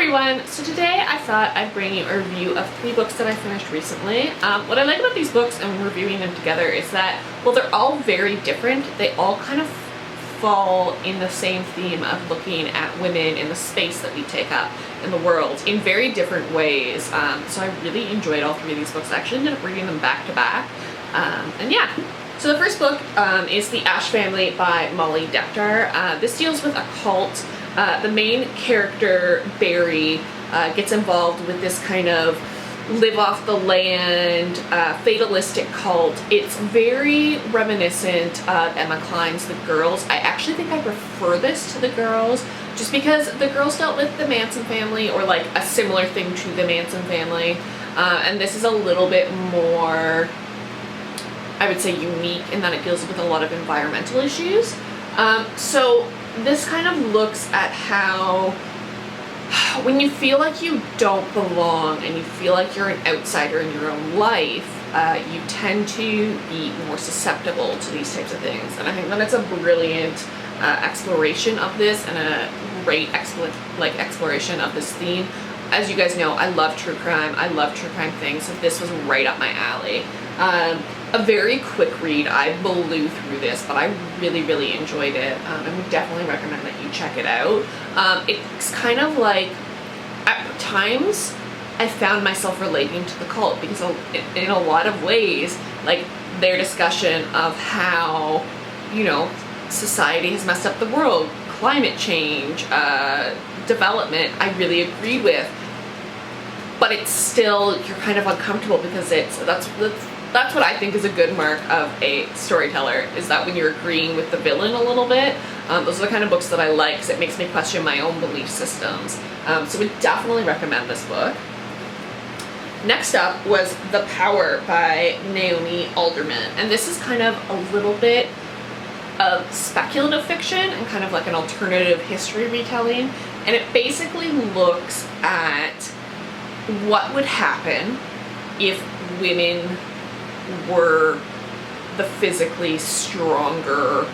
everyone! So today I thought I'd bring you a review of 3 books that I finished recently. What I like about these books and reviewing them together is that, well, they're all very different. They all kind of fall in the same theme of looking at women in the space that we take up in the world in very different ways. So I really enjoyed all 3 of these books. I actually ended up reading them back to back. And yeah. So the first book is The Ashe Family by Molly Dektar. This deals with a cult. The main character, Barry, gets involved with this kind of live off the land, fatalistic cult. It's very reminiscent of Emma Cline's The Girls. I actually think I prefer this to The Girls, just because The Girls dealt with the Manson family, or like a similar thing to the Manson family, and this is a little bit more, I would say, unique in that it deals with a lot of environmental issues. So this kind of looks at how when you feel like you don't belong and you feel like you're an outsider in your own life, you tend to be more susceptible to these types of things. And I think that it's a brilliant exploration of this, and a great exploration of this theme. As you guys know, I love true crime. I love true crime things, so this was right up my alley. A very quick read. I blew through this, but I really enjoyed it, and would definitely recommend that you check it out. It's kind of like, at times, I found myself relating to the cult, because in a lot of ways, like, their discussion of how, you know, society has messed up the world, climate change, development, I really agreed with. But it's still, you're kind of uncomfortable, because that's what I think is a good mark of a storyteller, is that when you're agreeing with the villain a little bit. Those are the kind of books that I like, because it makes me question my own belief systems. So would definitely recommend this book. Next up was The Power by Naomi Alderman, and this is kind of a little bit of speculative fiction and kind of like an alternative history retelling, and it basically looks at what would happen if women were the physically stronger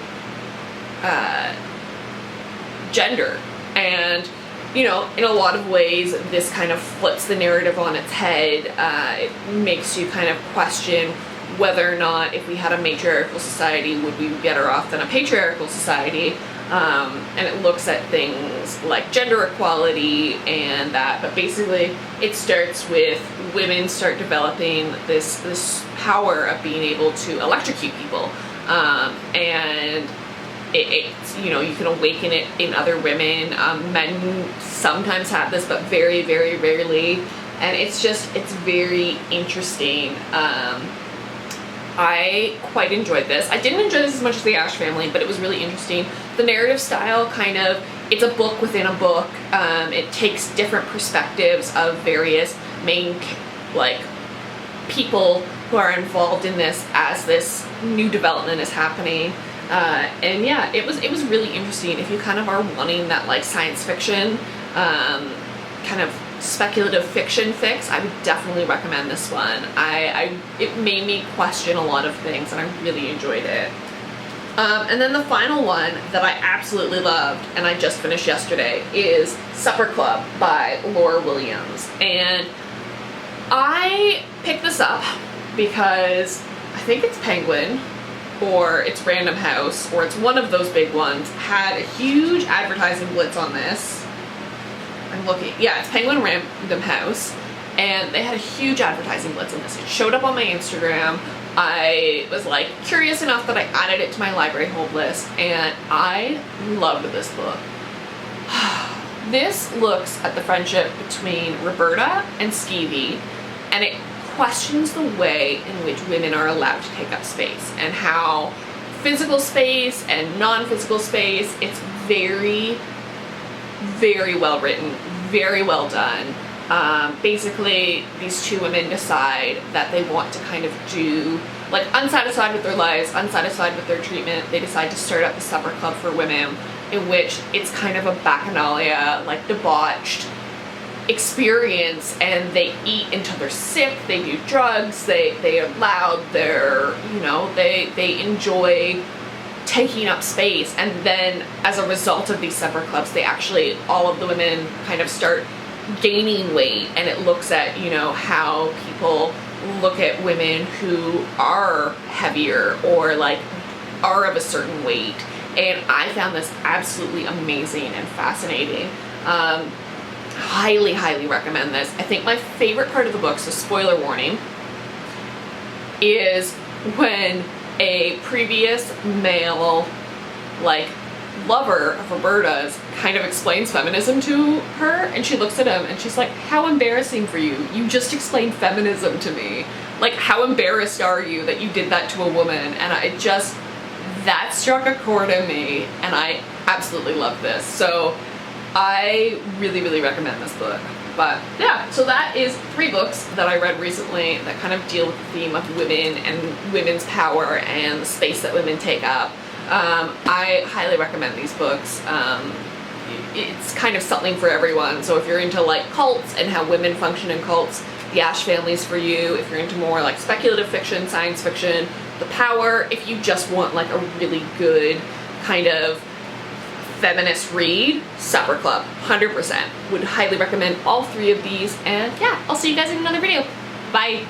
gender. And, you know, in a lot of ways, this kind of flips the narrative on its head. It makes you kind of question whether or not, if we had a matriarchal society, would we be better off than a patriarchal society. And it looks at things like gender equality and that, but basically it starts with women start developing this power of being able to electrocute people, and it's, you know, you can awaken it in other women. Men sometimes have this, but very rarely, and it's very interesting. I quite enjoyed this. I didn't enjoy this as much as The Ashe Family, but it was really interesting. The narrative style kind of, it's a book within a book. It takes different perspectives of various main, like, people who are involved in this as this new development is happening. And yeah, it was really interesting. If you kind of are wanting that, like, science fiction, kind of speculative fiction fix, I would definitely recommend this one. It made me question a lot of things, and I really enjoyed it. And then the final one that I absolutely loved, and I just finished yesterday, is Supper Club by Laura Williams. And I picked this up because I think it's Penguin, or it's Random House, or it's one of those big ones, had a huge advertising blitz on this. I'm looking, yeah, it's Penguin Random House, and they had a huge advertising blitz on this. It showed up on my Instagram. I was, like, curious enough that I added it to my library hold list, and I loved this book. This looks at the friendship between Roberta and Skeevy, and it questions the way in which women are allowed to take up space, and how physical space and non-physical space, it's very well written, very well done. Basically, these 2 women decide that they want to kind of do, like, unsatisfied with their lives, unsatisfied with their treatment, they decide to start up the Supper Club for women, in which it's kind of a bacchanalia, like, debauched experience, and they eat until they're sick, they do drugs, they are loud, they're, you know, they enjoy taking up space. And then as a result of these supper clubs, they actually, all of the women kind of start gaining weight, and it looks at, you know, how people look at women who are heavier or like are of a certain weight. And I found this absolutely amazing and fascinating. Highly, highly recommend this. I think my favorite part of the book, so spoiler warning, is when a previous male, like, lover of Roberta's kind of explains feminism to her, and she looks at him and she's like, how embarrassing for you. You just explained feminism to me. Like, how embarrassed are you that you did that to a woman? And that struck a chord in me, and I absolutely love this. So I really, really recommend this book. But yeah, so that is 3 books that I read recently that kind of deal with the theme of women and women's power and the space that women take up. I highly recommend these books. It's kind of something for everyone. So if you're into like cults and how women function in cults, the Ashe Family is for you. If you're into more like speculative fiction, science fiction, The Power. If you just want like a really good kind of feminist read, Supper Club, 100%. Would highly recommend all 3 of these, and yeah, I'll see you guys in another video. Bye!